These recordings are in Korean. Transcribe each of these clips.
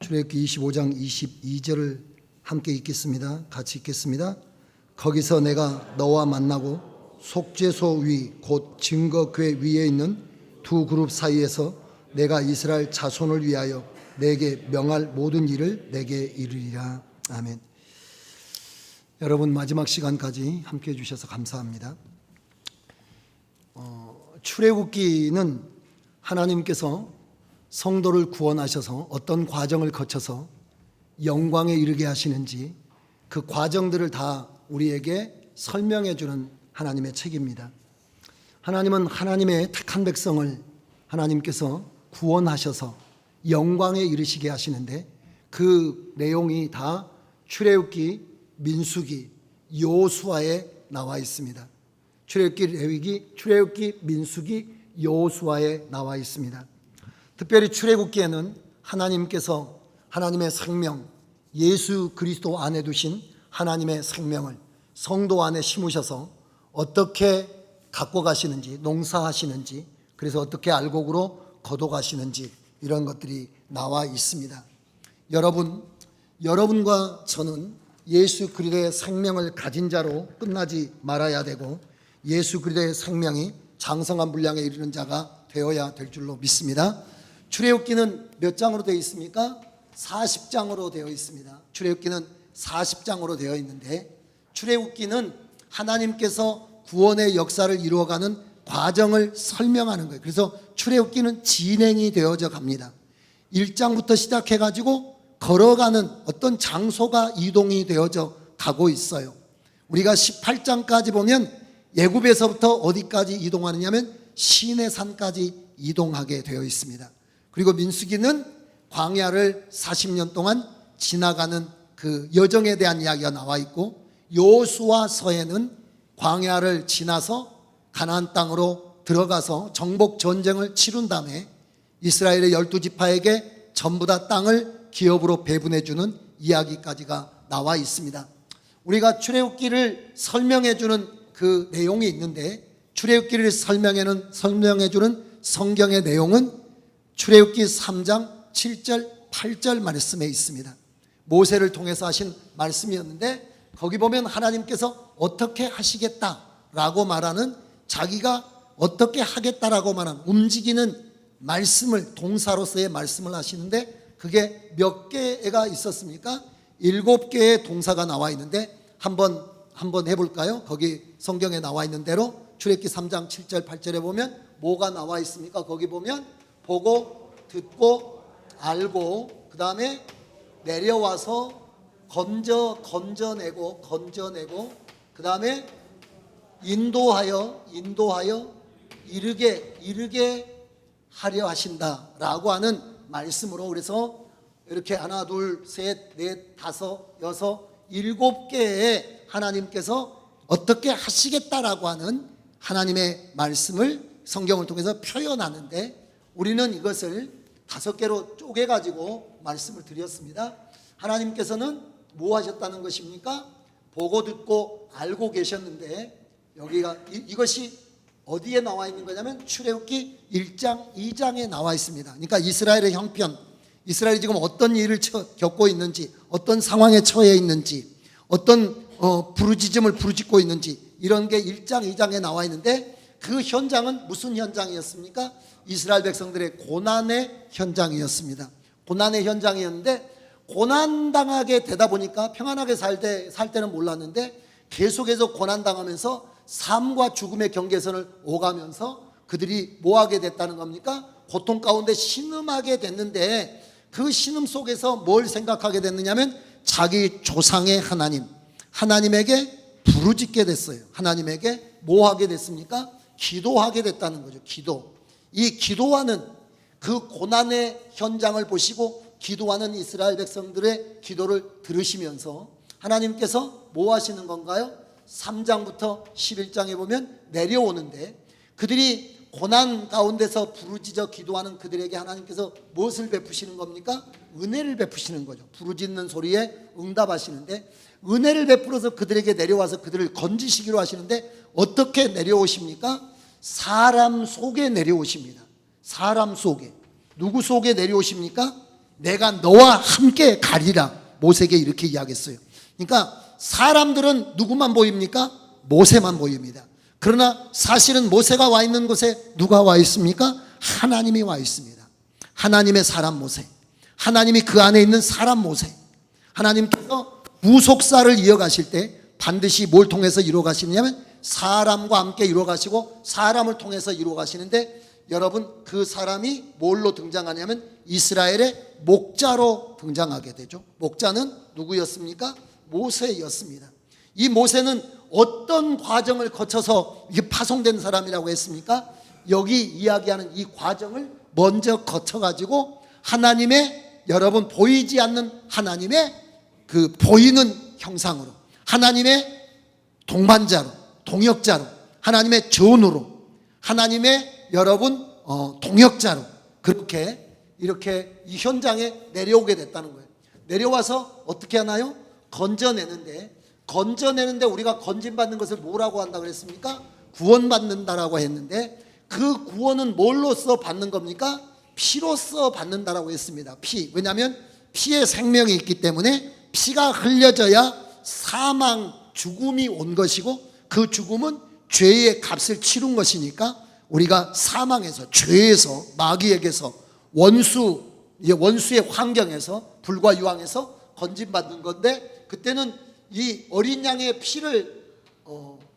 출애굽기 25장 22절을 함께 읽겠습니다. 같이 읽겠습니다. 거기서 내가 너와 만나고 속죄소 위 곧 증거궤 위에 있는 두 그룹 사이에서 내가 이스라엘 자손을 위하여 내게 명할 모든 일을 내게 이르리라. 아멘. 여러분 마지막 시간까지 함께 해주셔서 감사합니다. 출애굽기는 하나님께서 성도를 구원하셔서 어떤 과정을 거쳐서 영광에 이르게 하시는지 그 과정들을 다 우리에게 설명해 주는 하나님의 책입니다. 하나님은 하나님의 택한 백성을 하나님께서 구원하셔서 영광에 이르시게 하시는데 그 내용이 다 출애굽기, 민수기, 여호수아에 나와 있습니다. 출애굽기, 레위기, 출애굽기, 민수기, 여호수아에 나와 있습니다. 특별히 출애굽기에는 하나님께서 하나님의 생명, 예수 그리스도 안에 두신 하나님의 생명을 성도 안에 심으셔서 어떻게 갖고 가시는지, 농사하시는지, 그래서 어떻게 알곡으로 거둬가시는지 이런 것들이 나와 있습니다. 여러분과 저는 예수 그리스도의 생명을 가진 자로 끝나지 말아야 되고 예수 그리스도의 생명이 장성한 분량에 이르는 자가 되어야 될 줄로 믿습니다. 출애굽기는 몇 장으로 되어 있습니까? 40장으로 되어 있습니다. 출애굽기는 40장으로 되어 있는데 출애굽기는 하나님께서 구원의 역사를 이루어가는 과정을 설명하는 거예요. 그래서 출애굽기는 진행이 되어져 갑니다. 1장부터 시작해가지고 걸어가는 어떤 장소가 이동이 되어져 가고 있어요. 우리가 18장까지 보면 애굽에서부터 어디까지 이동하느냐면 시내산까지 이동하게 되어 있습니다. 그리고 민수기는 광야를 40년 동안 지나가는 그 여정에 대한 이야기가 나와 있고 여호수아서에는 광야를 지나서 가나안 땅으로 들어가서 정복 전쟁을 치룬 다음에 이스라엘의 12지파에게 전부 다 땅을 기업으로 배분해 주는 이야기까지가 나와 있습니다. 우리가 출애굽기를 설명해 주는 그 내용이 있는데 출애굽기를 설명해 주는 성경의 내용은 출애굽기 3장 7절 8절 말씀에 있습니다. 모세를 통해서 하신 말씀이었는데 거기 보면 하나님께서 어떻게 하시겠다라고 말하는 자기가 어떻게 하겠다라고 말하는 움직이는 말씀을 동사로서의 말씀을 하시는데 그게 몇 개가 있었습니까? 7개의 동사가 나와 있는데 한번 해볼까요? 거기 성경에 나와 있는 대로 출애굽기 3장 7절 8절에 보면 뭐가 나와 있습니까? 거기 보면 보고 듣고 알고 그 다음에 내려와서 건져내고 그 다음에 인도하여 이르게 하려 하신다라고 하는 말씀으로 그래서 이렇게 하나 둘 셋 넷 다섯 여섯 7개의 하나님께서 어떻게 하시겠다라고 하는 하나님의 말씀을 성경을 통해서 표현하는데 우리는 이것을 5개로 쪼개가지고 말씀을 드렸습니다. 하나님께서는 뭐 하셨다는 것입니까? 보고 듣고 알고 계셨는데 여기가 이것이 어디에 나와 있는 거냐면 출애굽기 1장 2장에 나와 있습니다. 그러니까 이스라엘의 형편, 이스라엘이 지금 어떤 일을 겪고 있는지, 어떤 상황에 처해 있는지, 어떤 부르짖음을 부르짖고 있는지 이런 게 1장 2장에 나와 있는데 그 현장은 무슨 현장이었습니까? 이스라엘 백성들의 고난의 현장이었습니다. 고난의 현장이었는데 고난당하게 되다 보니까 평안하게 살 때는 몰랐는데 계속해서 고난당하면서 삶과 죽음의 경계선을 오가면서 그들이 뭐 하게 됐다는 겁니까? 고통 가운데 신음하게 됐는데 그 신음 속에서 뭘 생각하게 됐느냐면 자기 조상의 하나님에게 부르짖게 됐어요. 하나님에게 뭐 하게 됐습니까? 기도하게 됐다는 거죠. 이 기도하는 그 고난의 현장을 보시고 기도하는 이스라엘 백성들의 기도를 들으시면서 하나님께서 뭐 하시는 건가요? 3장부터 11장에 보면 내려오는데 그들이 고난 가운데서 부르짖어 기도하는 그들에게 하나님께서 무엇을 베푸시는 겁니까? 은혜를 베푸시는 거죠. 부르짖는 소리에 응답하시는데 은혜를 베풀어서 그들에게 내려와서 그들을 건지시기로 하시는데 어떻게 내려오십니까? 사람 속에 내려오십니다. 사람 속에. 누구 속에 내려오십니까? 내가 너와 함께 가리라. 모세에게 이렇게 이야기했어요. 그러니까 사람들은 누구만 보입니까? 모세만 보입니다. 그러나 사실은 모세가 와 있는 곳에 누가 와 있습니까? 하나님이 와 있습니다. 하나님의 사람 모세, 하나님이 그 안에 있는 사람 모세. 하나님께서 무속사를 이어가실 때 반드시 뭘 통해서 이루어가시냐면 사람과 함께 이루어가시고 사람을 통해서 이루어가시는데, 여러분 그 사람이 뭘로 등장하냐면 이스라엘의 목자로 등장하게 되죠. 목자는 누구였습니까? 모세였습니다. 이 모세는 어떤 과정을 거쳐서 이게 파송된 사람이라고 했습니까? 여기 이야기하는 이 과정을 먼저 거쳐가지고 하나님의, 여러분 보이지 않는 하나님의 그 보이는 형상으로, 하나님의 동반자로, 동역자로, 하나님의 전우로, 하나님의 여러분 동역자로 이렇게 이 현장에 내려오게 됐다는 거예요. 내려와서 어떻게 하나요? 건져내는데 우리가 건진받는 것을 뭐라고 한다고 그랬습니까? 구원받는다라고 했는데, 그 구원은 뭘로써 받는 겁니까? 피로써 받는다라고 했습니다. 피. 왜냐하면 피에 생명이 있기 때문에 피가 흘려져야 사망, 죽음이 온 것이고, 그 죽음은 죄의 값을 치른 것이니까 우리가 사망에서, 죄에서, 마귀에게서, 원수의 환경에서, 불과 유황에서 건진받는 건데, 그때는 이 어린 양의 피를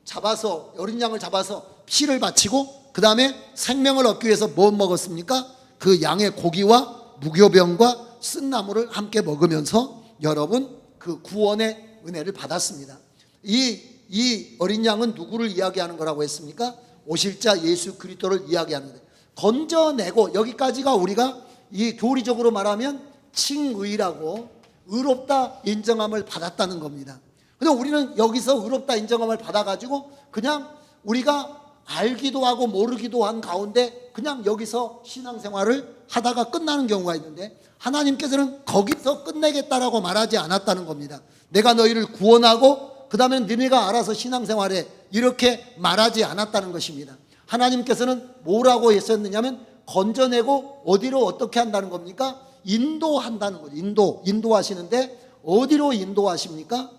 잡아서, 어린 양을 잡아서 피를 바치고 그 다음에 생명을 얻기 위해서 뭐 먹었습니까? 그 양의 고기와 무교병과 쓴나물을 함께 먹으면서 여러분 그 구원의 은혜를 받았습니다. 이 어린 양은 누구를 이야기하는 거라고 했습니까? 오실 자 예수 그리스도를 이야기하는 거예요. 건져내고, 여기까지가 우리가 이 교리적으로 말하면 칭의라고, 의롭다 인정함을 받았다는 겁니다. 근데 우리는 여기서 의롭다 인정함을 받아가지고 그냥 우리가 알기도 하고 모르기도 한 가운데 그냥 여기서 신앙생활을 하다가 끝나는 경우가 있는데, 하나님께서는 거기서 끝내겠다라고 말하지 않았다는 겁니다. 내가 너희를 구원하고 그 다음에 너희가 알아서 신앙생활에, 이렇게 말하지 않았다는 것입니다. 하나님께서는 뭐라고 했었느냐면 건져내고 어디로 어떻게 한다는 겁니까? 인도한다는 거죠. 인도하시는데 어디로 인도하십니까?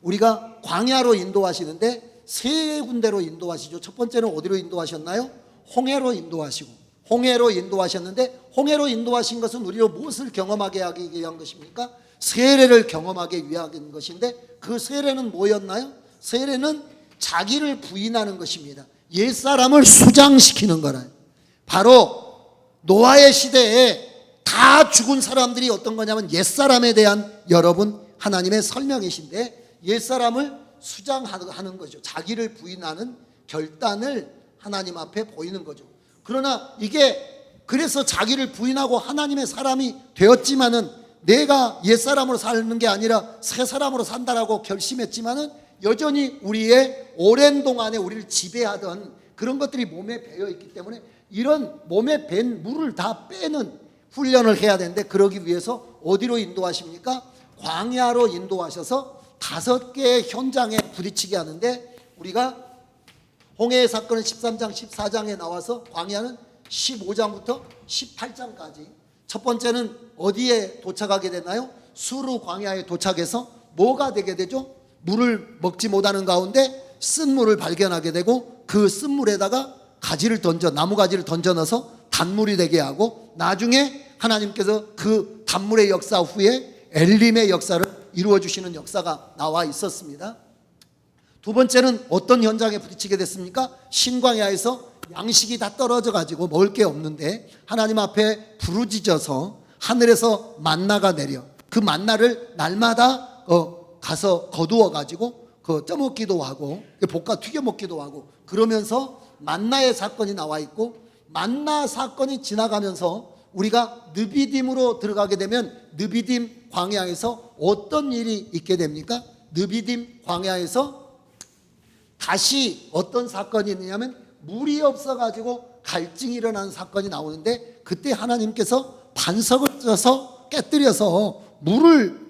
우리가 광야로 인도하시는데 세 군데로 인도하시죠. 첫 번째는 어디로 인도하셨나요? 홍해로 인도하시고, 홍해로 인도하셨는데, 홍해로 인도하신 것은 우리로 무엇을 경험하게 하기 위한 것입니까? 세례를 경험하게 위한 것인데, 그 세례는 뭐였나요? 세례는 자기를 부인하는 것입니다. 옛사람을 수장시키는 거라요. 바로 노아의 시대에 다 죽은 사람들이 어떤 거냐면 옛사람에 대한 여러분 하나님의 설명이신데, 옛사람을 수장하는 거죠. 자기를 부인하는 결단을 하나님 앞에 보이는 거죠. 그러나 이게, 그래서 자기를 부인하고 하나님의 사람이 되었지만은, 내가 옛사람으로 사는 게 아니라 새 사람으로 산다라고 결심했지만은 여전히 우리의 오랜 동안에 우리를 지배하던 그런 것들이 몸에 배어 있기 때문에 이런 몸에 밴 물을 다 빼는 훈련을 해야 되는데, 그러기 위해서 어디로 인도하십니까? 광야로 인도하셔서 5개의 현장에 부딪히게 하는데, 우리가 홍해의 사건은 13장 14장에 나와서 광야는 15장부터 18장까지, 첫 번째는 어디에 도착하게 되나요? 수르 광야에 도착해서 뭐가 되게 되죠? 물을 먹지 못하는 가운데 쓴물을 발견하게 되고, 그 쓴물에다가 나무 가지를 던져 넣어서 단물이 되게 하고, 나중에 하나님께서 그 단물의 역사 후에 엘림의 역사를 이루어 주시는 역사가 나와 있었습니다. 두 번째는 어떤 현장에 부딪히게 됐습니까? 신광야에서 양식이 다 떨어져 가지고 먹을 게 없는데 하나님 앞에 부르짖어서 하늘에서 만나가 내려, 그 만나를 날마다 가서 거두어 가지고 쪄먹기도 하고 볶아 튀겨 먹기도 하고, 그러면서 만나의 사건이 나와 있고, 만나 사건이 지나가면서 우리가 느비딤으로 들어가게 되면 느비딤 광야에서 어떤 일이 있게 됩니까? 느비딤 광야에서 다시 어떤 사건이 있느냐면 물이 없어가지고 갈증이 일어나는 사건이 나오는데, 그때 하나님께서 반석을 쪄서 깨뜨려서 물을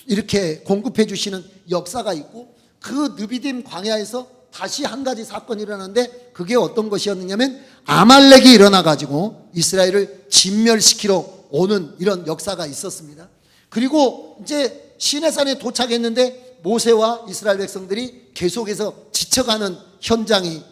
이렇게 공급해 주시는 역사가 있고, 그 느비딤 광야에서 다시 한 가지 사건이 일어나는데, 그게 어떤 것이었느냐면 아말렉이 일어나가지고 이스라엘을 진멸시키러 오는 이런 역사가 있었습니다. 그리고 이제 시내산에 도착했는데 모세와 이스라엘 백성들이 계속해서 지쳐가는 현장이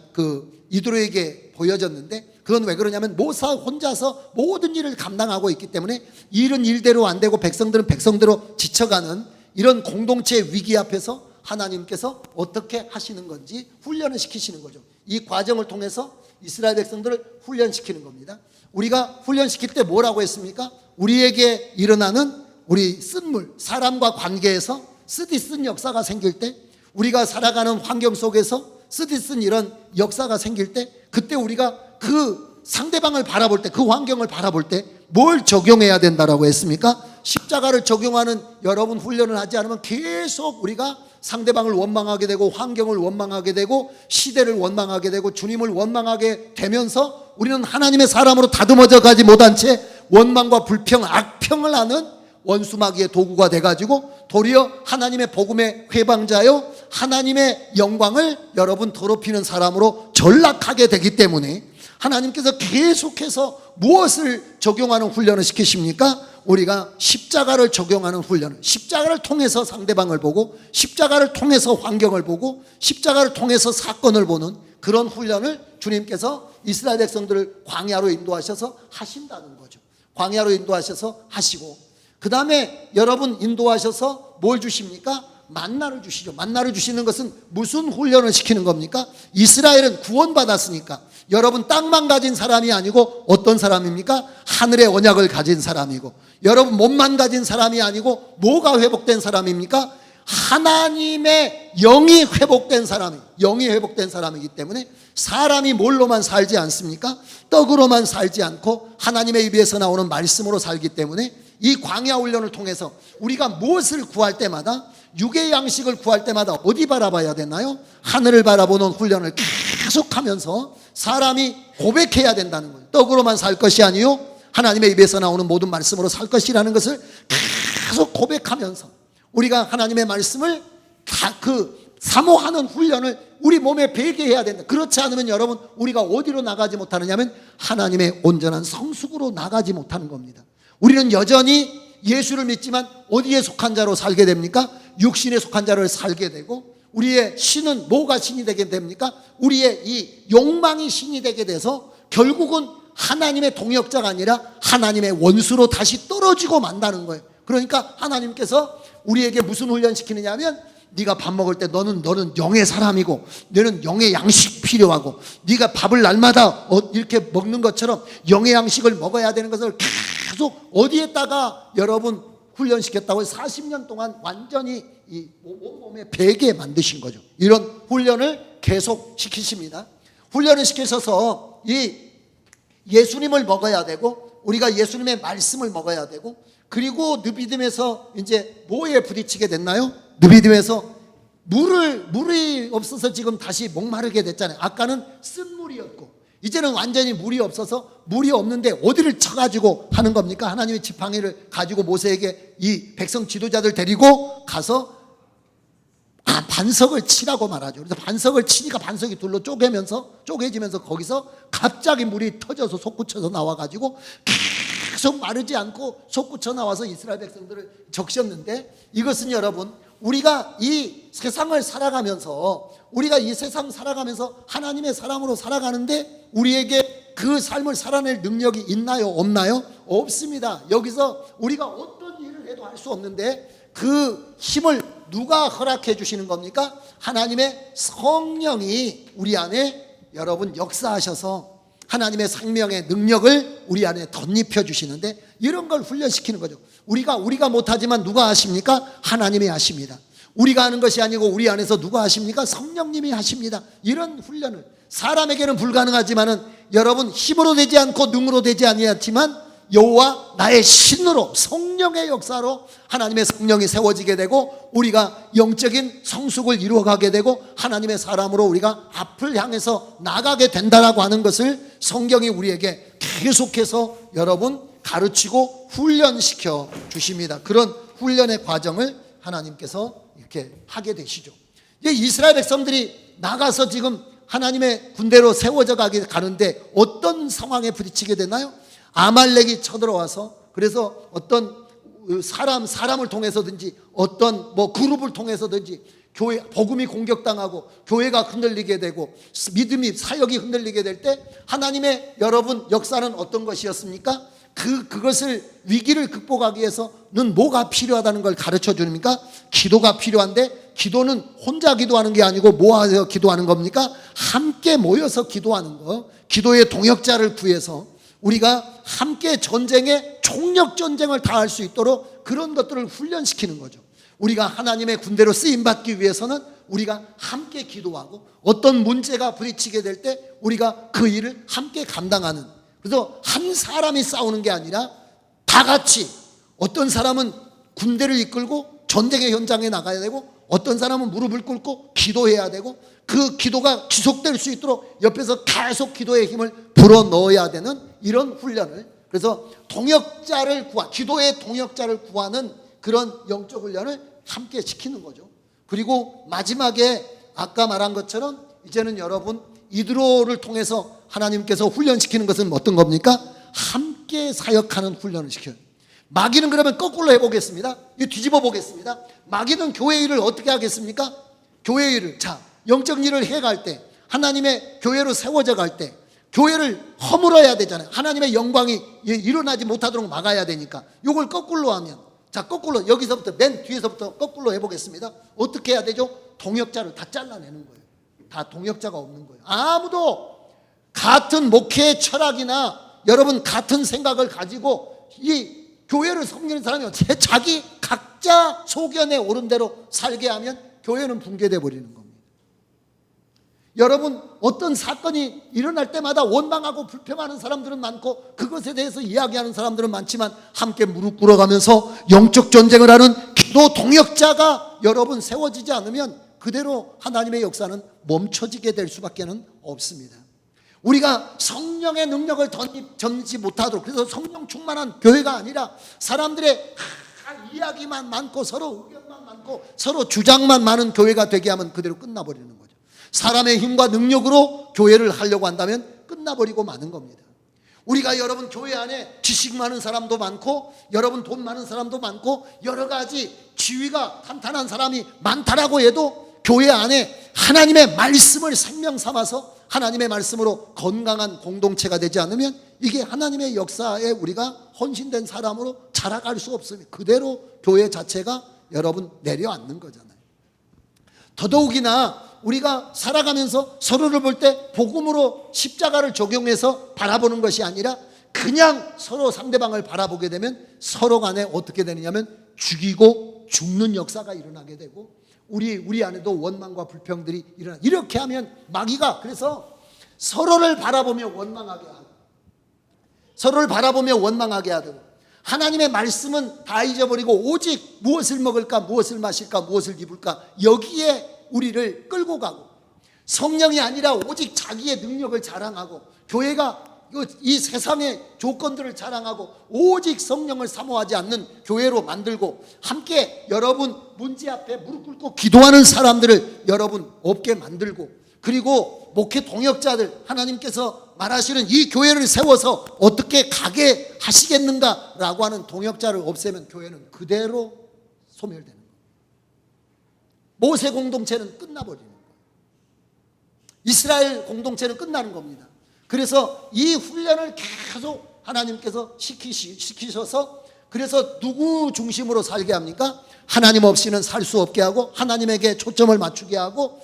이들에게 보여졌는데, 그건 왜 그러냐면 모세 혼자서 모든 일을 감당하고 있기 때문에 일은 일대로 안 되고 백성들은 백성대로 지쳐가는 이런 공동체의 위기 앞에서 하나님께서 어떻게 하시는 건지 훈련을 시키시는 거죠. 이 과정을 통해서 이스라엘 백성들을 훈련시키는 겁니다. 우리가 훈련시킬 때 뭐라고 했습니까? 우리에게 일어나는 우리 쓴물, 사람과 관계에서 쓰디쓴 역사가 생길 때, 우리가 살아가는 환경 속에서 쓰디쓴 이런 역사가 생길 때, 그때 우리가 그 상대방을 바라볼 때, 그 환경을 바라볼 때 뭘 적용해야 된다라고 했습니까? 십자가를 적용하는 여러분 훈련을 하지 않으면 계속 우리가 상대방을 원망하게 되고 환경을 원망하게 되고 시대를 원망하게 되고 주님을 원망하게 되면서 우리는 하나님의 사람으로 다듬어져 가지 못한 채 원망과 불평, 악평을 하는 원수마귀의 도구가 돼가지고 도리어 하나님의 복음의 회방자요 하나님의 영광을 여러분 더럽히는 사람으로 전락하게 되기 때문에 하나님께서 계속해서 무엇을 적용하는 훈련을 시키십니까? 우리가 십자가를 적용하는 훈련을, 십자가를 통해서 상대방을 보고 십자가를 통해서 환경을 보고 십자가를 통해서 사건을 보는 그런 훈련을 주님께서 이스라엘 백성들을 광야로 인도하셔서 하신다는 거죠. 광야로 인도하셔서 하시고, 그 다음에 여러분 인도하셔서 뭘 주십니까? 만나를 주시죠. 만나를 주시는 것은 무슨 훈련을 시키는 겁니까? 이스라엘은 구원받았으니까 여러분 땅만 가진 사람이 아니고 어떤 사람입니까? 하늘의 언약을 가진 사람이고, 여러분 몸만 가진 사람이 아니고 뭐가 회복된 사람입니까? 하나님의 영이 회복된 사람이, 영이 회복된 사람이기 때문에 사람이 뭘로만 살지 않습니까? 떡으로만 살지 않고 하나님의 입에서 나오는 말씀으로 살기 때문에 이 광야 훈련을 통해서 우리가 무엇을 구할 때마다, 육의 양식을 구할 때마다 어디 바라봐야 되나요? 하늘을 바라보는 훈련을 계속하면서 사람이 고백해야 된다는 거예요. 떡으로만 살 것이 아니요 하나님의 입에서 나오는 모든 말씀으로 살 것이라는 것을 계속 고백하면서 우리가 하나님의 말씀을 사모하는 훈련을 우리 몸에 배게 해야 된다. 그렇지 않으면 여러분 우리가 어디로 나가지 못하느냐면 하나님의 온전한 성숙으로 나가지 못하는 겁니다. 우리는 여전히 예수를 믿지만 어디에 속한 자로 살게 됩니까? 육신에 속한 자로 살게 되고, 우리의 신은 뭐가 신이 되게 됩니까? 우리의 이 욕망이 신이 되게 돼서 결국은 하나님의 동역자가 아니라 하나님의 원수로 다시 떨어지고 만다는 거예요. 그러니까 하나님께서 우리에게 무슨 훈련 시키느냐면, 네가 밥 먹을 때 너는 영의 사람이고 너는 영의 양식 필요하고, 네가 밥을 날마다 이렇게 먹는 것처럼 영의 양식을 먹어야 되는 것을 계속 어디에다가 여러분 훈련시켰다고 40년 동안 완전히 이 몸에 배게 만드신 거죠. 이런 훈련을 계속 시키십니다. 훈련을 시키셔서 이 예수님을 먹어야 되고, 우리가 예수님의 말씀을 먹어야 되고, 그리고 느비딤에서 이제 뭐에 부딪히게 됐나요? 느비딤에서 물이 없어서 지금 다시 목마르게 됐잖아요. 아까는 쓴 물이었고 이제는 완전히 물이 없어서, 물이 없는데 어디를 쳐가지고 하는 겁니까? 하나님의 지팡이를 가지고 모세에게 이 백성 지도자들 데리고 가서 반석을 치라고 말하죠. 그래서 반석을 치니까 반석이 둘로 쪼개지면서 거기서 갑자기 물이 터져서 솟구쳐서 나와가지고 계속 마르지 않고 솟구쳐 나와서 이스라엘 백성들을 적셨는데, 이것은 여러분 우리가 이 세상을 살아가면서, 우리가 이 세상 살아가면서 하나님의 사람으로 살아가는데 우리에게 그 삶을 살아낼 능력이 있나요? 없나요? 없습니다. 여기서 우리가 어떤 일을 해도 할 수 없는데 그 힘을 누가 허락해 주시는 겁니까? 하나님의 성령이 우리 안에 여러분 역사하셔서 하나님의 생명의 능력을 우리 안에 덧입혀 주시는데, 이런 걸 훈련시키는 거죠. 우리가 못하지만 누가 하십니까? 하나님이 하십니다. 우리가 하는 것이 아니고 우리 안에서 누가 하십니까? 성령님이 하십니다. 이런 훈련을, 사람에게는 불가능하지만은 여러분 힘으로 되지 않고 능으로 되지 아니하지만 여호와 나의 신으로, 성령의 역사로 하나님의 성령이 세워지게 되고 우리가 영적인 성숙을 이루어가게 되고 하나님의 사람으로 우리가 앞을 향해서 나가게 된다라고 하는 것을 성경이 우리에게 계속해서 여러분 가르치고 훈련시켜 주십니다. 그런 훈련의 과정을 하나님께서 이렇게 하게 되시죠. 이스라엘 백성들이 나가서 지금 하나님의 군대로 세워져 가는데 어떤 상황에 부딪히게 되나요? 아말렉이 쳐들어와서 그래서 어떤 사람을 통해서든지 어떤 그룹을 통해서든지 교회 복음이 공격당하고 교회가 흔들리게 되고 믿음이 사역이 흔들리게 될 때 하나님의 여러분 역사는 어떤 것이었습니까? 그것을 위기를 극복하기 위해서는 뭐가 필요하다는 걸 가르쳐 줍니까? 기도가 필요한데 기도는 혼자 기도하는 게 아니고 모아서 기도하는 겁니까? 함께 모여서 기도하는 거. 기도의 동역자를 구해서 우리가 함께 전쟁에 총력 전쟁을 다할 수 있도록 그런 것들을 훈련시키는 거죠. 우리가 하나님의 군대로 쓰임받기 위해서는 우리가 함께 기도하고 어떤 문제가 부딪히게 될 때 우리가 그 일을 함께 감당하는, 그래서 한 사람이 싸우는 게 아니라 다 같이, 어떤 사람은 군대를 이끌고 전쟁의 현장에 나가야 되고 어떤 사람은 무릎을 꿇고 기도해야 되고 그 기도가 지속될 수 있도록 옆에서 계속 기도의 힘을 불어넣어야 되는 이런 훈련을, 그래서 기도의 동역자를 구하는 그런 영적 훈련을 함께 시키는 거죠. 그리고 마지막에 아까 말한 것처럼 이제는 여러분 이드로를 통해서 하나님께서 훈련시키는 것은 어떤 겁니까? 함께 사역하는 훈련을 시켜요. 마귀는 그러면 거꾸로 해보겠습니다. 뒤집어 보겠습니다. 마귀는 교회 일을 어떻게 하겠습니까? 교회 일을, 영적 일을 해갈 때, 하나님의 교회로 세워져 갈 때 교회를 허물어야 되잖아요. 하나님의 영광이 일어나지 못하도록 막아야 되니까. 이걸 거꾸로 하면, 거꾸로, 여기서부터 맨 뒤에서부터 거꾸로 해보겠습니다. 어떻게 해야 되죠? 동역자를 다 잘라내는 거예요. 다 동역자가 없는 거예요. 아무도 같은 목회의 철학이나 여러분 같은 생각을 가지고 이 교회를 섬기는 사람이 자기 각자 소견에 오른 대로 살게 하면 교회는 붕괴되어 버리는 겁니다. 여러분 어떤 사건이 일어날 때마다 원망하고 불평하는 사람들은 많고 그것에 대해서 이야기하는 사람들은 많지만 함께 무릎 꿇어가면서 영적 전쟁을 하는 기도 동역자가 여러분 세워지지 않으면 그대로 하나님의 역사는 멈춰지게 될 수밖에 없습니다. 우리가 성령의 능력을 던지 못하도록, 그래서 성령 충만한 교회가 아니라 사람들의 이야기만 많고 서로 의견만 많고 서로 주장만 많은 교회가 되게 하면 그대로 끝나버리는 거죠. 사람의 힘과 능력으로 교회를 하려고 한다면 끝나버리고 마는 겁니다. 우리가 여러분 교회 안에 지식 많은 사람도 많고 여러분 돈 많은 사람도 많고 여러 가지 지위가 탄탄한 사람이 많다라고 해도 교회 안에 하나님의 말씀을 생명 삼아서 하나님의 말씀으로 건강한 공동체가 되지 않으면 이게 하나님의 역사에 우리가 헌신된 사람으로 자라갈 수 없습니다. 그대로 교회 자체가 여러분 내려앉는 거잖아요. 더더욱이나 우리가 살아가면서 서로를 볼 때 복음으로 십자가를 적용해서 바라보는 것이 아니라 그냥 서로 상대방을 바라보게 되면 서로 간에 어떻게 되느냐면 죽이고 죽는 역사가 일어나게 되고 우리 안에도 원망과 불평들이 일어나. 이렇게 하면 마귀가 그래서 서로를 바라보며 원망하게 하고 서로를 바라보며 원망하게 하고 하나님의 말씀은 다 잊어버리고 오직 무엇을 먹을까 무엇을 마실까 무엇을 입을까 여기에 우리를 끌고 가고 성령이 아니라 오직 자기의 능력을 자랑하고 교회가 이 세상의 조건들을 자랑하고 오직 성령을 사모하지 않는 교회로 만들고 함께 여러분 문제 앞에 무릎 꿇고 기도하는 사람들을 여러분 없게 만들고 그리고 목회 동역자들 하나님께서 말하시는 이 교회를 세워서 어떻게 가게 하시겠는가라고 하는 동역자를 없애면 교회는 그대로 소멸되는 거예요. 모세 공동체는 끝나버리는 거예요. 이스라엘 공동체는 끝나는 겁니다. 그래서 이 훈련을 계속 하나님께서 시키셔서 그래서 누구 중심으로 살게 합니까? 하나님 없이는 살 수 없게 하고 하나님에게 초점을 맞추게 하고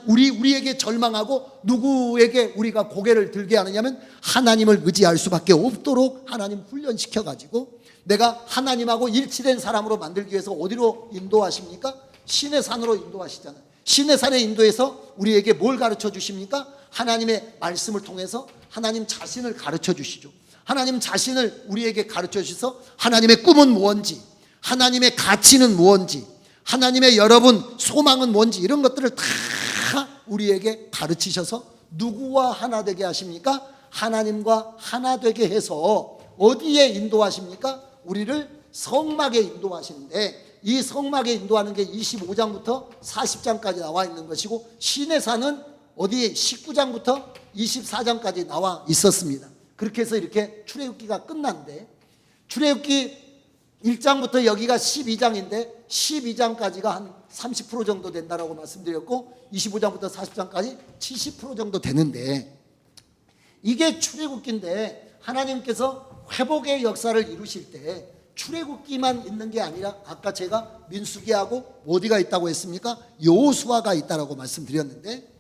우리에게 절망하고 누구에게 우리가 고개를 들게 하느냐면 하나님을 의지할 수밖에 없도록 하나님 훈련시켜가지고 내가 하나님하고 일치된 사람으로 만들기 위해서 어디로 인도하십니까? 신의 산으로 인도하시잖아요. 신의 산에 인도해서 우리에게 뭘 가르쳐 주십니까? 하나님의 말씀을 통해서 하나님 자신을 가르쳐 주시죠. 하나님 자신을 우리에게 가르쳐 주셔서 하나님의 꿈은 무엇인지 하나님의 가치는 무엇인지 하나님의 여러분 소망은 뭔지 이런 것들을 다 우리에게 가르치셔서 누구와 하나 되게 하십니까? 하나님과 하나 되게 해서 어디에 인도하십니까? 우리를 성막에 인도하시는데 이 성막에 인도하는 게 25장부터 40장까지 나와 있는 것이고 신의 산은 어디에 19장부터 24장까지 나와 있었습니다. 그렇게 해서 이렇게 출애굽기가 끝났는데, 출애굽기 1장부터 여기가 12장인데 12장까지가 한 30% 정도 된다라고 말씀드렸고, 25장부터 40장까지 70% 정도 되는데, 이게 출애굽기인데 하나님께서 회복의 역사를 이루실 때 출애굽기만 있는 게 아니라 아까 제가 민수기하고 어디가 있다고 했습니까? 여호수아가 있다라고 말씀드렸는데,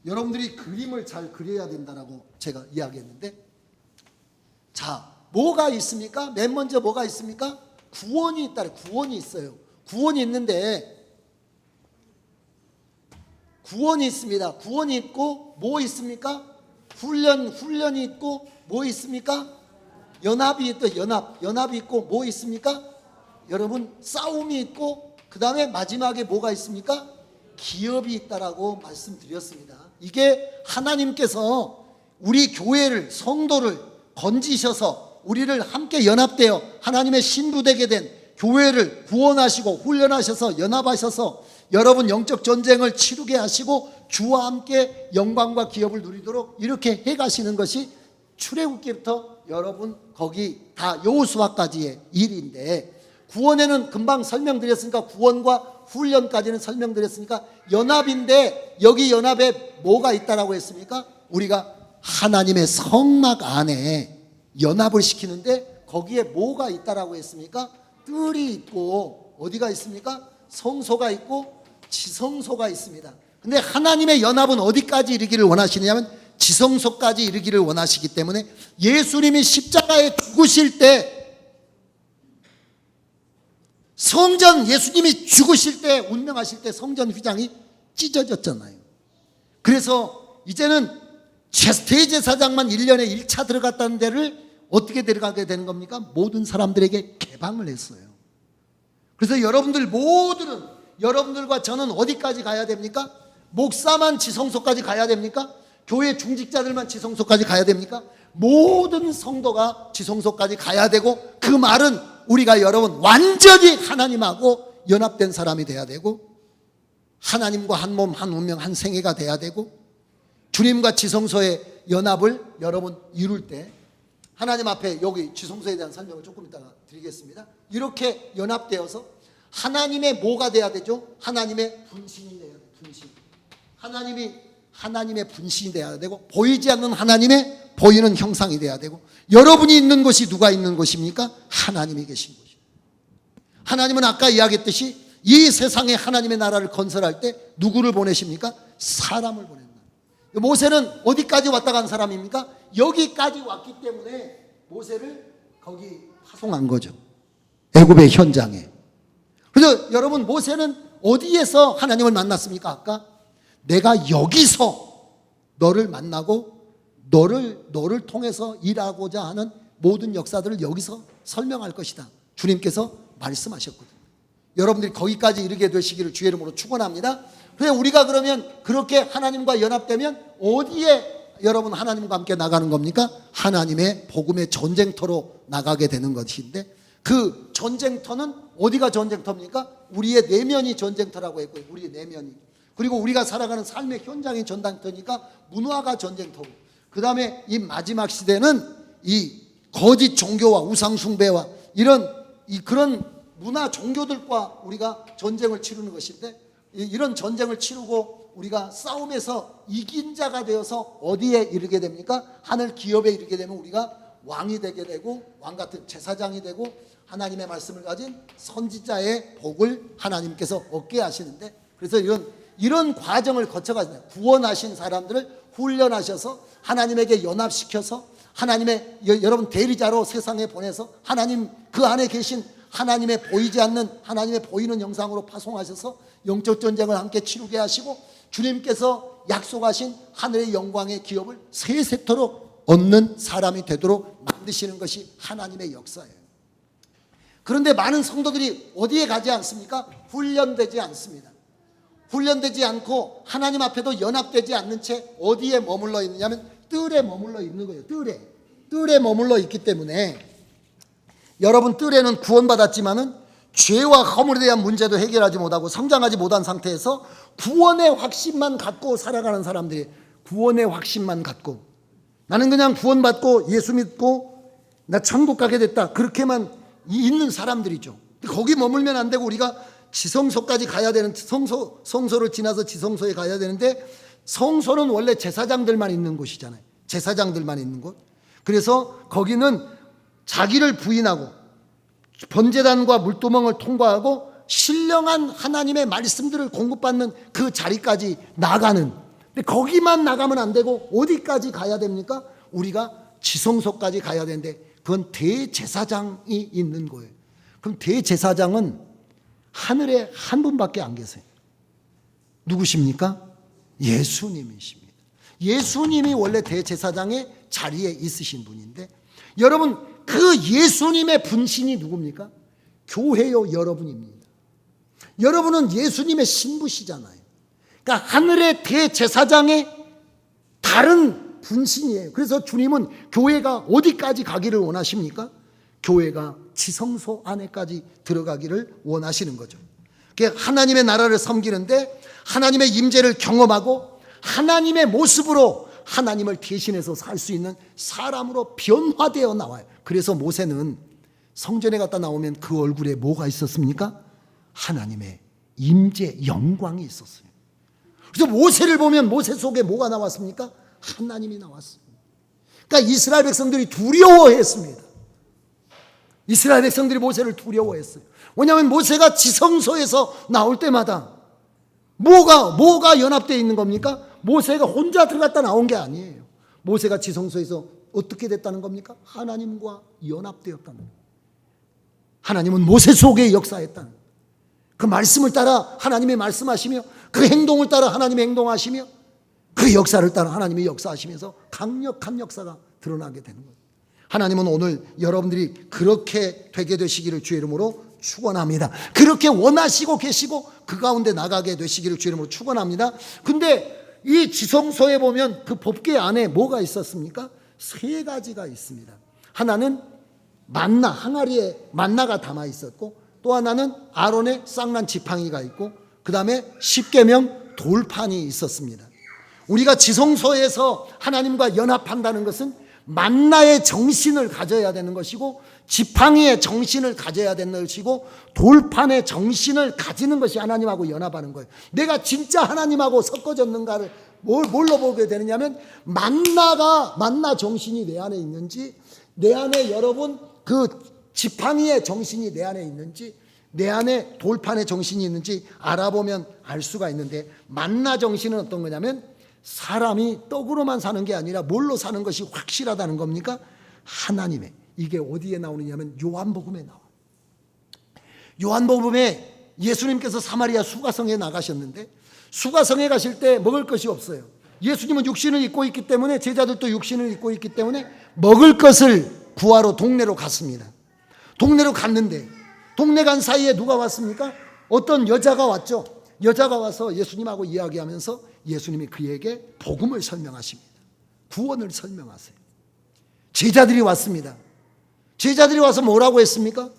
여러분들이 그림을 잘 그려야 된다라고 제가 이야기했는데, 자, 뭐가 있습니까? 맨 먼저 뭐가 있습니까? 구원이 있다. 구원이 있어요. 구원이 있는데, 구원이 있습니다. 구원이 있고 뭐 있습니까? 훈련이 있고 뭐 있습니까? 연합이 있다. 연합이 있고 뭐 있습니까? 여러분, 싸움이 있고 그 다음에 마지막에 뭐가 있습니까? 기업이 있다라고 말씀드렸습니다. 이게 하나님께서 우리 교회를, 성도를 건지셔서 우리를 함께 연합되어 하나님의 신부되게 된 교회를 구원하시고 훈련하셔서 연합하셔서 여러분 영적 전쟁을 치르게 하시고 주와 함께 영광과 기업을 누리도록 이렇게 해가시는 것이 출애굽기부터 여러분 거기 다 여호수아까지의 일인데, 구원에는 금방 설명드렸으니까, 구원과 훈련까지는 설명드렸으니까 연합인데, 여기 연합에 뭐가 있다라고 했습니까? 우리가 하나님의 성막 안에 연합을 시키는데 거기에 뭐가 있다라고 했습니까? 뜰이 있고 어디가 있습니까? 성소가 있고 지성소가 있습니다. 근데 하나님의 연합은 어디까지 이르기를 원하시냐면 지성소까지 이르기를 원하시기 때문에, 예수님이 십자가에 죽으실 때, 성전, 예수님이 죽으실 때, 운명하실 때 성전 휘장이 찢어졌잖아요. 그래서 이제는 대제사장만 1년에 1차 들어갔다는 데를 어떻게 들어가게 되는 겁니까? 모든 사람들에게 개방을 했어요. 그래서 여러분들과 저는 어디까지 가야 됩니까? 목사만 지성소까지 가야 됩니까? 교회 중직자들만 지성소까지 가야 됩니까? 모든 성도가 지성소까지 가야 되고, 그 말은 우리가 여러분 완전히 하나님하고 연합된 사람이 돼야 되고, 하나님과 한 몸, 한 운명, 한 생애가 돼야 되고, 주님과 지성소의 연합을 여러분 이룰 때, 하나님 앞에 여기 지성소에 대한 설명을 조금 이따가 드리겠습니다. 이렇게 연합되어서 하나님의 뭐가 돼야 되죠? 하나님의 분신이 돼야 돼요. 분신. 하나님의 분신이 돼야 되고, 보이지 않는 하나님의 보이는 형상이 돼야 되고, 여러분이 있는 곳이 누가 있는 곳입니까? 하나님이 계신 곳입니다. 하나님은 아까 이야기했듯이 이 세상에 하나님의 나라를 건설할 때 누구를 보내십니까? 사람을 보낸다. 모세는 어디까지 왔다 간 사람입니까? 여기까지 왔기 때문에 모세를 거기 파송한 거죠. 애굽의 현장에. 그래서 여러분, 모세는 어디에서 하나님을 만났습니까? 아까 내가 여기서 너를 만나고 너를 통해서 일하고자 하는 모든 역사들을 여기서 설명할 것이다, 주님께서 말씀하셨거든요. 여러분들이 거기까지 이르게 되시기를 주의 이름으로 축원합니다. 그래서 우리가 그러면 그렇게 하나님과 연합되면 어디에 여러분 하나님과 함께 나가는 겁니까? 하나님의 복음의 전쟁터로 나가게 되는 것인데, 그 전쟁터는 어디가 전쟁터입니까? 우리의 내면이 전쟁터라고 했고요. 우리의 내면이. 그리고 우리가 살아가는 삶의 현장이 전쟁터니까 문화가 전쟁터고, 그 다음에 이 마지막 시대는 이 거짓 종교와 우상 숭배와 그런 문화 종교들과 우리가 전쟁을 치르는 것인데, 이런 전쟁을 치르고 우리가 싸움에서 이긴 자가 되어서 어디에 이르게 됩니까? 하늘 기업에 이르게 되면 우리가 왕이 되게 되고, 왕 같은 제사장이 되고, 하나님의 말씀을 가진 선지자의 복을 하나님께서 얻게 하시는데, 그래서 이런 과정을 거쳐가지고 구원하신 사람들을 훈련하셔서 하나님에게 연합시켜서 하나님의 여러분 대리자로 세상에 보내서 하나님 그 안에 계신 하나님의 보이지 않는 하나님의 보이는 영상으로 파송하셔서 영적 전쟁을 함께 치르게 하시고, 주님께서 약속하신 하늘의 영광의 기업을 세세토록 얻는 사람이 되도록 만드시는 것이 하나님의 역사예요. 그런데 많은 성도들이 어디에 가지 않습니까? 훈련되지 않습니다. 훈련되지 않고 하나님 앞에도 연합되지 않는 채 어디에 머물러 있느냐면 뜰에 머물러 있는 거예요. 뜰에 머물러 있기 때문에, 여러분 뜰에는 구원받았지만은 죄와 허물에 대한 문제도 해결하지 못하고 성장하지 못한 상태에서 구원의 확신만 갖고 살아가는 사람들이, 구원의 확신만 갖고 나는 그냥 구원받고 예수 믿고 나 천국 가게 됐다 그렇게만 있는 사람들이죠. 거기 머물면 안 되고 우리가 지성소까지 가야 되는 성소를 지나서 지성소에 가야 되는데 성소는 원래 제사장들만 있는 곳이잖아요. 제사장들만 있는 곳. 그래서 거기는 자기를 부인하고 번제단과 물두멍을 통과하고 신령한 하나님의 말씀들을 공급받는 그 자리까지 나가는. 근데 거기만 나가면 안 되고 어디까지 가야 됩니까? 우리가 지성소까지 가야 되는데 그건 대제사장이 있는 거예요. 그럼 대제사장은 하늘에 한 분밖에 안 계세요. 누구십니까? 예수님이십니다. 예수님이 원래 대제사장의 자리에 있으신 분인데 여러분 그 예수님의 분신이 누굽니까? 교회요 여러분입니다. 여러분은 예수님의 신부시잖아요. 그러니까 하늘의 대제사장의 다른 분신이에요. 그래서 주님은 교회가 어디까지 가기를 원하십니까? 교회가 지성소 안에까지 들어가기를 원하시는 거죠. 하나님의 나라를 섬기는데 하나님의 임재를 경험하고 하나님의 모습으로 하나님을 대신해서 살 수 있는 사람으로 변화되어 나와요. 그래서 모세는 성전에 갔다 나오면 그 얼굴에 뭐가 있었습니까? 하나님의 임재 영광이 있었어요. 그래서 모세를 보면 모세 속에 뭐가 나왔습니까? 하나님이 나왔습니다. 그러니까 이스라엘 백성들이 두려워했습니다. 이스라엘 백성들이 모세를 두려워했어요. 왜냐하면 모세가 지성소에서 나올 때마다 뭐가 연합되어 있는 겁니까? 모세가 혼자 들어갔다 나온 게 아니에요. 모세가 지성소에서 어떻게 됐다는 겁니까? 하나님과 연합되었다는 거예요. 하나님은 모세 속에 역사했다는 거예요. 그 말씀을 따라 하나님의 말씀하시며 그 행동을 따라 하나님의 행동하시며 그 역사를 따라 하나님의 역사하시면서 강력한 역사가 드러나게 되는 거예요. 하나님은 오늘 여러분들이 그렇게 되게 되시기를 주의 이름으로 축원합니다. 그렇게 원하시고 계시고 그 가운데 나가게 되시기를 주의 이름으로 축원합니다. 근데 이 지성소에 보면 그 법궤 안에 뭐가 있었습니까? 세 가지가 있습니다. 하나는 만나, 항아리에 만나가 담아 있었고 또 하나는 아론의 쌍난 지팡이가 있고 그 다음에 십계명 돌판이 있었습니다. 우리가 지성소에서 하나님과 연합한다는 것은 만나의 정신을 가져야 되는 것이고 지팡이의 정신을 가져야 되는 것이고 돌판의 정신을 가지는 것이 하나님하고 연합하는 거예요. 내가 진짜 하나님하고 섞어졌는가를 뭘로 보게 되느냐면 만나 정신이 내 안에 있는지 내 안에 여러분 그 지팡이의 정신이 내 안에 있는지 내 안에 돌판의 정신이 있는지 알아보면 알 수가 있는데 만나 정신은 어떤 거냐면 사람이 떡으로만 사는 게 아니라 뭘로 사는 것이 확실하다는 겁니까? 하나님의. 이게 어디에 나오느냐면 요한복음에 나와요. 요한복음에 예수님께서 사마리아 수가성에 나가셨는데 수가성에 가실 때 먹을 것이 없어요. 예수님은 육신을 입고 있기 때문에 제자들도 육신을 입고 있기 때문에 먹을 것을 구하러 동네로 갔습니다. 동네로 갔는데 동네 간 사이에 누가 왔습니까? 어떤 여자가 왔죠. 여자가 와서 예수님하고 이야기하면서 예수님이 그에게 복음을 설명하십니다. 구원을 설명하세요. 제자들이 왔습니다. 제자들이 와서 뭐라고 했습니까?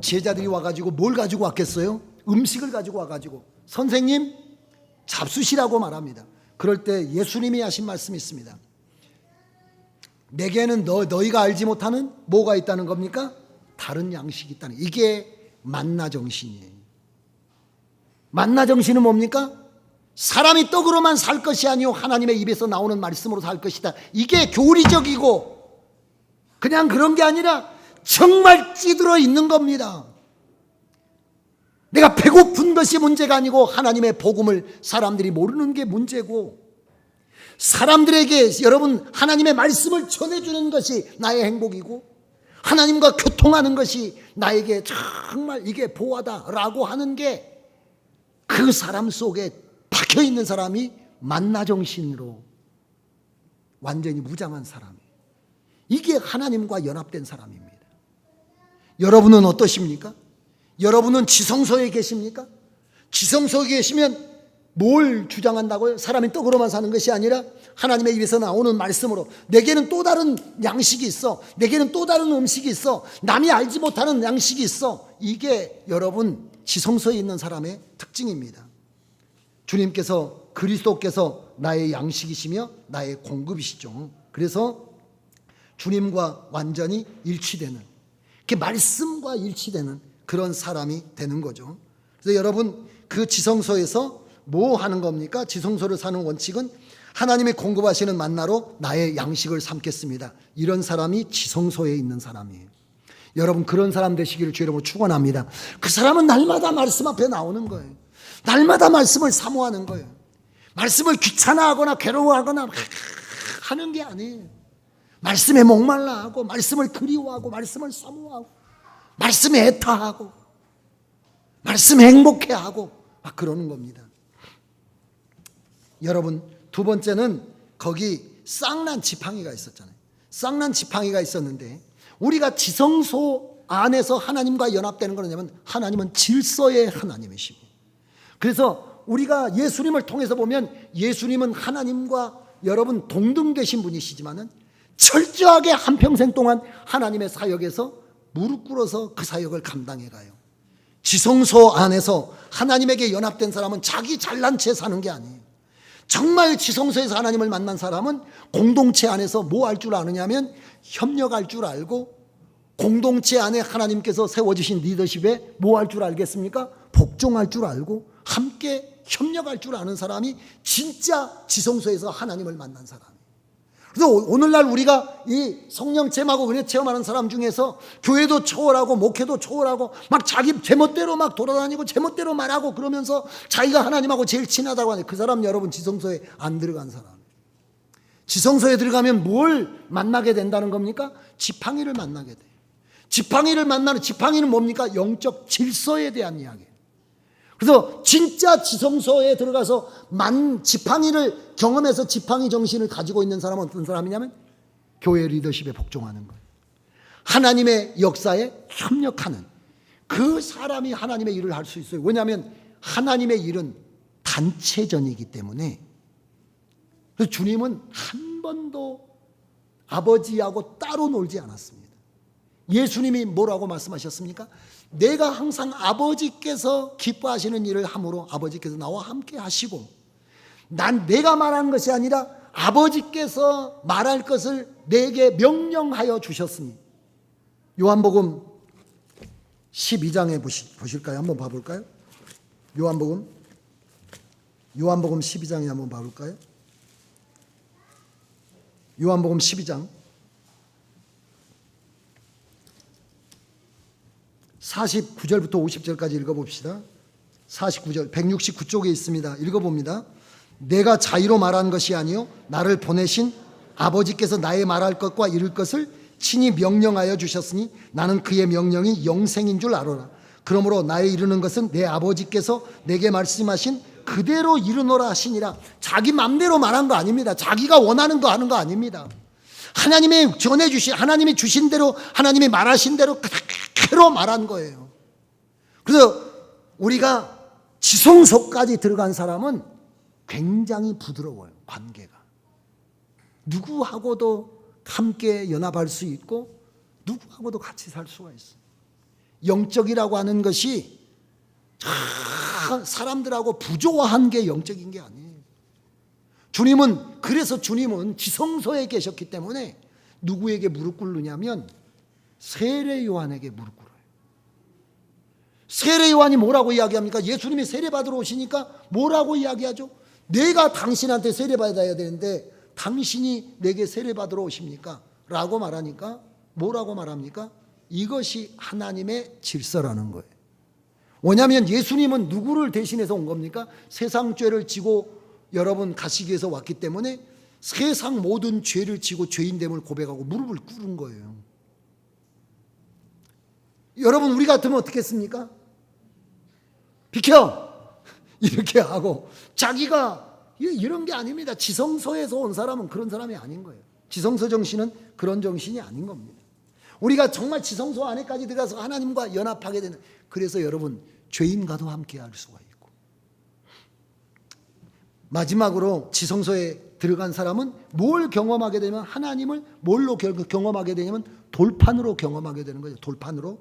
제자들이 와가지고 뭘 가지고 왔겠어요? 음식을 가지고 와가지고 선생님 잡수시라고 말합니다. 그럴 때 예수님이 하신 말씀이 있습니다. 내게는 너희가 알지 못하는 뭐가 있다는 겁니까? 다른 양식이 있다는. 이게 만나 정신이에요. 만나 정신은 뭡니까? 사람이 떡으로만 살 것이 아니요 하나님의 입에서 나오는 말씀으로 살 것이다. 이게 교리적이고 그냥 그런 게 아니라 정말 찌들어 있는 겁니다. 내가 배고픈 것이 문제가 아니고 하나님의 복음을 사람들이 모르는 게 문제고 사람들에게 여러분 하나님의 말씀을 전해주는 것이 나의 행복이고 하나님과 교통하는 것이 나에게 정말 이게 보화다라고 하는 게 그 사람 속에 박혀있는 사람이 만나 정신으로 완전히 무장한 사람이에요. 이게 하나님과 연합된 사람입니다. 여러분은 어떠십니까? 여러분은 지성소에 계십니까? 지성소에 계시면 뭘 주장한다고요? 사람이 떡으로만 사는 것이 아니라 하나님의 입에서 나오는 말씀으로 내게는 또 다른 양식이 있어. 내게는 또 다른 음식이 있어. 남이 알지 못하는 양식이 있어. 이게 여러분 지성소에 있는 사람의 특징입니다. 주님께서 그리스도께서 나의 양식이시며 나의 공급이시죠. 그래서 주님과 완전히 일치되는, 그 말씀과 일치되는 그런 사람이 되는 거죠. 그래서 여러분 그 지성소에서 뭐 하는 겁니까? 지성소를 사는 원칙은 하나님이 공급하시는 만나로 나의 양식을 삼겠습니다. 이런 사람이 지성소에 있는 사람이에요. 여러분 그런 사람 되시기를 주의 이름으로 축원합니다. 그 사람은 날마다 말씀 앞에 나오는 거예요. 날마다 말씀을 사모하는 거예요. 말씀을 귀찮아하거나 괴로워하거나 하는 게 아니에요. 말씀에 목말라 하고, 말씀을 그리워하고, 말씀을 사모하고, 말씀에 애타하고, 말씀에 행복해하고 막 그러는 겁니다. 여러분 두 번째는 거기 쌍난 지팡이가 있었잖아요. 쌍난 지팡이가 있었는데, 우리가 지성소 안에서 하나님과 연합되는 건 뭐냐면 하나님은 질서의 하나님이시고, 그래서 우리가 예수님을 통해서 보면 예수님은 하나님과 여러분 동등 되신 분이시지만은 철저하게 한평생 동안 하나님의 사역에서 무릎 꿇어서 그 사역을 감당해 가요. 지성소 안에서 하나님에게 연합된 사람은 자기 잘난 채 사는 게 아니에요. 정말 지성소에서 하나님을 만난 사람은 공동체 안에서 뭐 할 줄 아느냐면 협력할 줄 알고, 공동체 안에 하나님께서 세워주신 리더십에 뭐 할 줄 알겠습니까? 복종할 줄 알고 함께 협력할 줄 아는 사람이 진짜 지성소에서 하나님을 만난 사람이에요. 그래서 오늘날 우리가 이 성령 체험하고 은혜 체험하는 사람 중에서 교회도 초월하고 목회도 초월하고 막 자기 제멋대로 막 돌아다니고 제멋대로 말하고 그러면서 자기가 하나님하고 제일 친하다고 하네. 그 사람 여러분 지성소에 안 들어간 사람. 지성소에 들어가면 뭘 만나게 된다는 겁니까? 지팡이를 만나게 돼요. 지팡이를 만나는, 지팡이는 뭡니까? 영적 질서에 대한 이야기예요. 그래서 진짜 지성소에 들어가서 지팡이를 경험해서 지팡이 정신을 가지고 있는 사람은 어떤 사람이냐면 교회 리더십에 복종하는 거예요. 하나님의 역사에 협력하는 그 사람이 하나님의 일을 할 수 있어요. 왜냐하면 하나님의 일은 단체전이기 때문에. 그래서 주님은 한 번도 아버지하고 따로 놀지 않았습니다. 예수님이 뭐라고 말씀하셨습니까? 내가 항상 아버지께서 기뻐하시는 일을 함으로 아버지께서 나와 함께 하시고, 내가 말하는 것이 아니라 아버지께서 말할 것을 내게 명령하여 주셨으니. 요한복음 12장에 보실까요? 한번 봐볼까요? 요한복음 12장에 한번 봐볼까요? 요한복음 12장 49절부터 50절까지 읽어봅시다. 49절 169쪽에 있습니다. 읽어봅니다. 내가 자의로 말한 것이 아니요 나를 보내신 아버지께서 나의 말할 것과 이룰 것을 친히 명령하여 주셨으니 나는 그의 명령이 영생인 줄 알아라. 그러므로 나의 이루는 것은 내 아버지께서 내게 말씀하신 그대로 이루노라 하시니라. 자기 맘대로 말한 거 아닙니다. 자기가 원하는 거 하는 거 아닙니다. 하나님이 전해주신, 하나님이 주신 대로, 하나님이 말하신 대로 그대로 말한 거예요. 그래서 우리가 지성소까지 들어간 사람은 굉장히 부드러워요. 관계가 누구하고도 함께 연합할 수 있고 누구하고도 같이 살 수가 있어요. 영적이라고 하는 것이 사람들하고 부조화한 게 영적인 게 아니에요. 그래서 주님은 지성소에 계셨기 때문에 누구에게 무릎 꿇느냐면 세례 요한에게 무릎 꿇어요. 세례 요한이 뭐라고 이야기합니까? 예수님이 세례 받으러 오시니까 뭐라고 이야기하죠? 내가 당신한테 세례 받아야 되는데 당신이 내게 세례 받으러 오십니까? 라고 말하니까 뭐라고 말합니까? 이것이 하나님의 질서라는 거예요. 왜냐하면 예수님은 누구를 대신해서 온 겁니까? 세상 죄를 지고 여러분 가시기 위해서 왔기 때문에 세상 모든 죄를 지고 죄인됨을 고백하고 무릎을 꿇은 거예요. 여러분 우리 같으면 어떻게 했습니까? 비켜! 이렇게 하고 자기가 이런 게 아닙니다. 지성소에서 온 사람은 그런 사람이 아닌 거예요. 지성소 정신은 그런 정신이 아닌 겁니다. 우리가 정말 지성소 안에까지 들어가서 하나님과 연합하게 되는, 그래서 여러분 죄인과도 함께 할 수가 있고 마지막으로 지성소에 들어간 사람은 뭘 경험하게 되면 하나님을 뭘로 경험하게 되냐면 돌판으로 경험하게 되는 거죠. 돌판으로.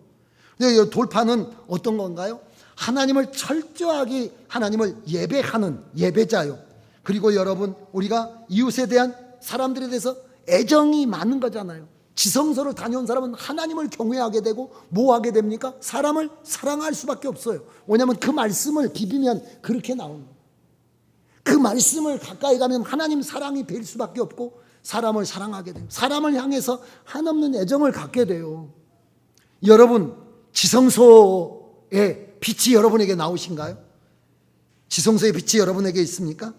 근데 이 돌판은 어떤 건가요? 하나님을 철저하게 하나님을 예배하는 예배자요. 그리고 여러분 우리가 이웃에 대한 사람들에 대해서 애정이 많은 거잖아요. 지성소를 다녀온 사람은 하나님을 경외하게 되고 뭐 하게 됩니까? 사람을 사랑할 수밖에 없어요. 왜냐하면 그 말씀을 비비면 그렇게 나오는 거예요. 그 말씀을 가까이 가면 하나님 사랑이 될 수밖에 없고 사람을 사랑하게 돼요. 사람을 향해서 한없는 애정을 갖게 돼요. 여러분 지성소의 빛이 여러분에게 나오신가요? 지성소의 빛이 여러분에게 있습니까?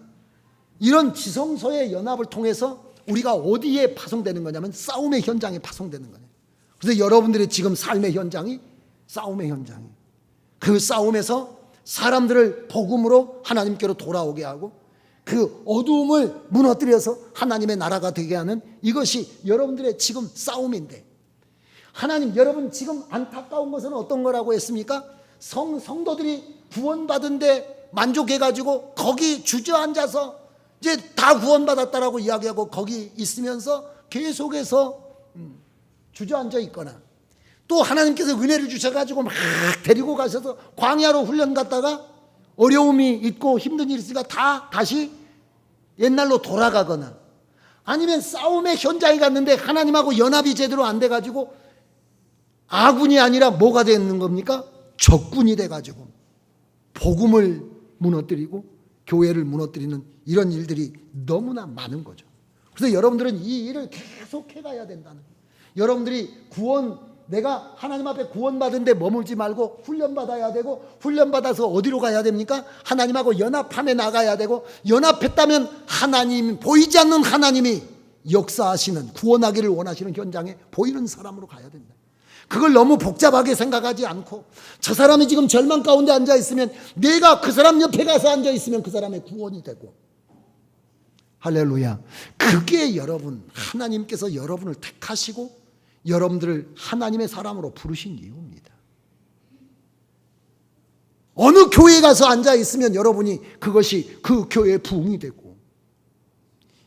이런 지성소의 연합을 통해서 우리가 어디에 파송되는 거냐면 싸움의 현장에 파송되는 거예요. 그래서 여러분들의 지금 삶의 현장이 싸움의 현장이에요. 그 싸움에서 사람들을 복음으로 하나님께로 돌아오게 하고 그 어두움을 무너뜨려서 하나님의 나라가 되게 하는 이것이 여러분들의 지금 싸움인데, 하나님, 여러분 지금 안타까운 것은 어떤 거라고 했습니까? 성도들이 구원받은데 만족해가지고 거기 주저앉아서 이제 다 구원받았다라고 이야기하고 거기 있으면서 계속해서 주저앉아 있거나, 또 하나님께서 은혜를 주셔가지고 막 데리고 가셔서 광야로 훈련 갔다가 어려움이 있고 힘든 일이 있으니까 다시 옛날로 돌아가거나, 아니면 싸움의 현장에 갔는데 하나님하고 연합이 제대로 안 돼가지고 아군이 아니라 뭐가 되는 겁니까? 적군이 돼가지고 복음을 무너뜨리고 교회를 무너뜨리는 이런 일들이 너무나 많은 거죠. 그래서 여러분들은 이 일을 계속해 가야 된다는 거예요. 여러분들이 내가 하나님 앞에 구원받은 데 머물지 말고 훈련받아야 되고, 훈련받아서 어디로 가야 됩니까? 하나님하고 연합함에 나가야 되고, 연합했다면 보이지 않는 하나님이 역사하시는, 구원하기를 원하시는 현장에 보이는 사람으로 가야 된다. 그걸 너무 복잡하게 생각하지 않고, 저 사람이 지금 절망 가운데 앉아 있으면 내가 그 사람 옆에 가서 앉아 있으면 그 사람의 구원이 되고, 할렐루야. 그게 여러분, 하나님께서 여러분을 택하시고 여러분들을 하나님의 사람으로 부르신 이유입니다. 어느 교회에 가서 앉아 있으면 여러분이 그것이 그 교회의 부흥이 되고,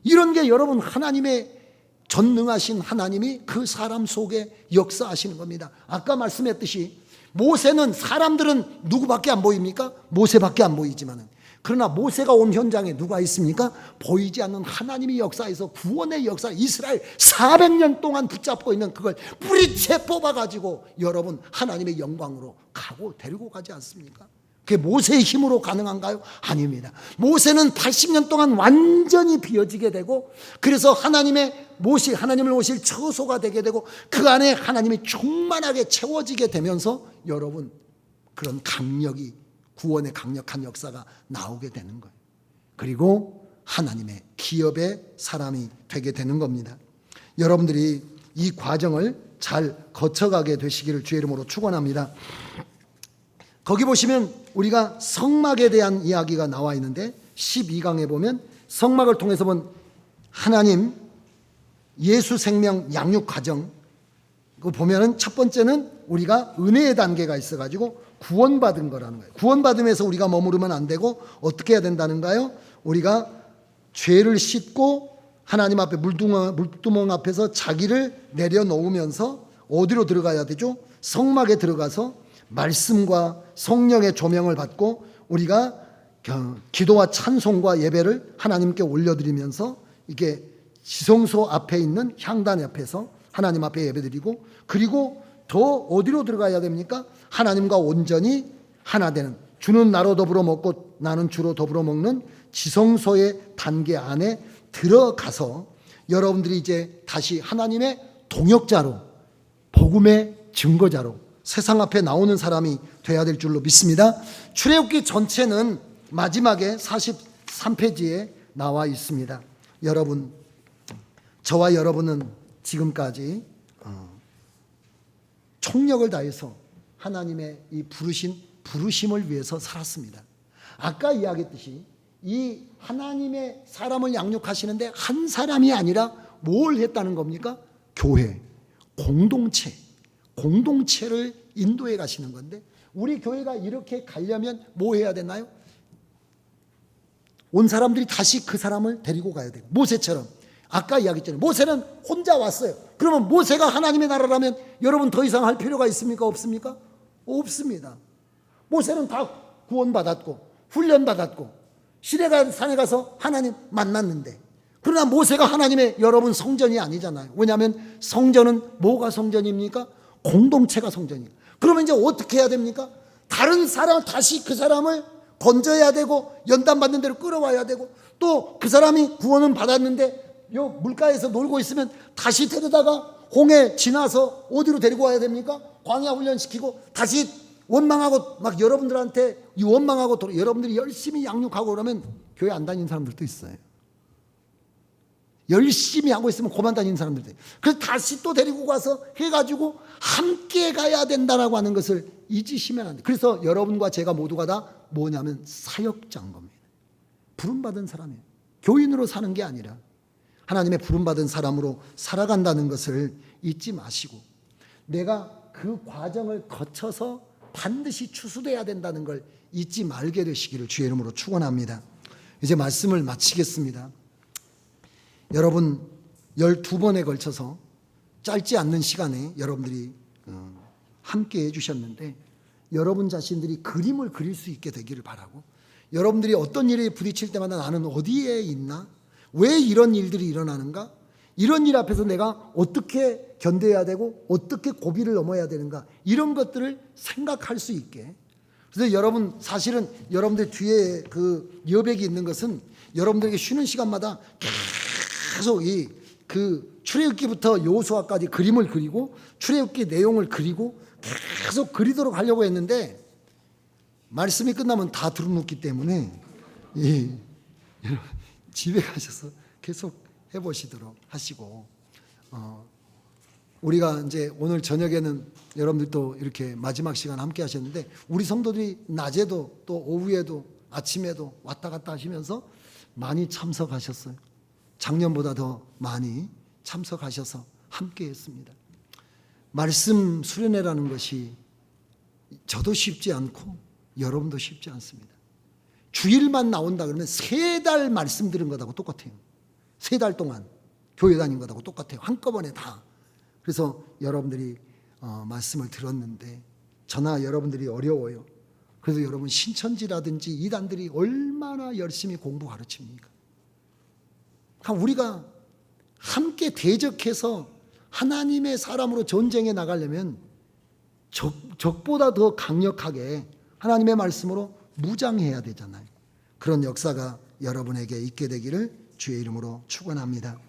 이런 게 여러분 하나님의 전능하신 하나님이 그 사람 속에 역사하시는 겁니다. 아까 말씀했듯이 모세는, 사람들은 누구밖에 안 보입니까? 모세밖에 안 보이지만은, 그러나 모세가 온 현장에 누가 있습니까? 보이지 않는 하나님이 역사에서 구원의 역사, 이스라엘 400년 동안 붙잡고 있는 그걸 뿌리채 뽑아가지고 여러분 하나님의 영광으로 데리고 가지 않습니까? 그게 모세의 힘으로 가능한가요? 아닙니다. 모세는 80년 동안 완전히 비어지게 되고, 그래서 하나님을 모실 처소가 되게 되고, 그 안에 하나님이 충만하게 채워지게 되면서 여러분 그런 구원의 강력한 역사가 나오게 되는 거예요. 그리고 하나님의 기업의 사람이 되게 되는 겁니다. 여러분들이 이 과정을 잘 거쳐가게 되시기를 주의 이름으로 축원합니다. 거기 보시면 우리가 성막에 대한 이야기가 나와 있는데, 12강에 보면 성막을 통해서 본 하나님 예수 생명 양육 과정, 그거 보면은 첫 번째는 우리가 은혜의 단계가 있어가지고 구원받은 거라는 거예요. 구원받으면서 우리가 머무르면 안 되고 어떻게 해야 된다는가요? 우리가 죄를 씻고 하나님 앞에 물두멍 앞에서 자기를 내려놓으면서 어디로 들어가야 되죠? 성막에 들어가서 말씀과 성령의 조명을 받고 우리가 기도와 찬송과 예배를 하나님께 올려드리면서 이게 지성소 앞에 있는 향단 앞에서 하나님 앞에 예배드리고, 그리고 더 어디로 들어가야 됩니까? 하나님과 온전히 하나 되는, 주는 나로 더불어 먹고 나는 주로 더불어 먹는 지성소의 단계 안에 들어가서 여러분들이 이제 다시 하나님의 동역자로, 복음의 증거자로 세상 앞에 나오는 사람이 돼야 될 줄로 믿습니다. 출애굽기 전체는 마지막에 43페이지에 나와 있습니다. 여러분, 저와 여러분은 지금까지 총력을 다해서 하나님의 이 부르심을 위해서 살았습니다. 아까 이야기했듯이 이 하나님의 사람을 양육하시는데 한 사람이 아니라 뭘 했다는 겁니까? 교회, 공동체를 인도해 가시는 건데, 우리 교회가 이렇게 가려면 뭐 해야 되나요? 온 사람들이 다시 그 사람을 데리고 가야 되고, 모세처럼 아까 이야기했잖아요. 모세는 혼자 왔어요. 그러면 모세가 하나님의 나라라면 여러분 더 이상 할 필요가 있습니까? 없습니까? 없습니다. 모세는 다 구원받았고 훈련받았고 시내가 산에 가서 하나님 만났는데, 그러나 모세가 하나님의 여러분 성전이 아니잖아요. 왜냐하면 성전은 뭐가 성전입니까? 공동체가 성전이에요. 그러면 이제 어떻게 해야 됩니까? 다른 사람, 다시 그 사람을 건져야 되고 연단 받는 대로 끌어와야 되고, 또 그 사람이 구원은 받았는데 요 물가에서 놀고 있으면 다시 데려다가 홍해 지나서 어디로 데리고 와야 됩니까? 광야 훈련시키고 다시 원망하고 막 여러분들한테 이 원망하고 여러분들이 열심히 양육하고 그러면 교회 안 다니는 사람들도 있어요. 열심히 하고 있으면 고만 다니는 사람들도 있어요. 그래서 다시 또 데리고 가서 해가지고 함께 가야 된다라고 하는 것을 잊으시면 안 돼요. 그래서 여러분과 제가 모두가 다 뭐냐면 사역자인 겁니다. 부름받은 사람이에요. 교인으로 사는 게 아니라 하나님의 부름받은 사람으로 살아간다는 것을 잊지 마시고, 내가 그 과정을 거쳐서 반드시 추수돼야 된다는 걸 잊지 말게 되시기를 주의 이름으로 축원합니다. 이제 말씀을 마치겠습니다. 여러분 12번에 걸쳐서 짧지 않는 시간에 여러분들이 함께 해주셨는데, 여러분 자신들이 그림을 그릴 수 있게 되기를 바라고, 여러분들이 어떤 일에 부딪힐 때마다 나는 어디에 있나? 왜 이런 일들이 일어나는가? 이런 일 앞에서 내가 어떻게 견뎌야 되고 어떻게 고비를 넘어야 되는가? 이런 것들을 생각할 수 있게. 그래서 여러분, 사실은 여러분들 뒤에 그 여백이 있는 것은 여러분들에게 쉬는 시간마다 계속 그 출애굽기부터 여호수아까지 그림을 그리고 출애굽기 내용을 그리고 계속 그리도록 하려고 했는데, 말씀이 끝나면 다 두루눕기 때문에 집에 가셔서 계속 해보시도록 하시고, 우리가 이제 오늘 저녁에는 여러분들도 이렇게 마지막 시간 함께 하셨는데, 우리 성도들이 낮에도 또 오후에도 아침에도 왔다 갔다 하시면서 많이 참석하셨어요. 작년보다 더 많이 참석하셔서 함께 했습니다. 말씀 수련회라는 것이 저도 쉽지 않고 여러분도 쉽지 않습니다. 주일만 나온다 그러면 3달 말씀 들은 것하고 똑같아요. 3달 동안 교회 다닌 것하고 똑같아요. 한꺼번에 다. 그래서 여러분들이 말씀을 들었는데, 저나 여러분들이 어려워요. 그래서 여러분 신천지라든지 이단들이 얼마나 열심히 공부 가르칩니까? 그러니까 우리가 함께 대적해서 하나님의 사람으로 전쟁해 나가려면 적보다 더 강력하게 하나님의 말씀으로 무장해야 되잖아요. 그런 역사가 여러분에게 있게 되기를 주의 이름으로 축원합니다.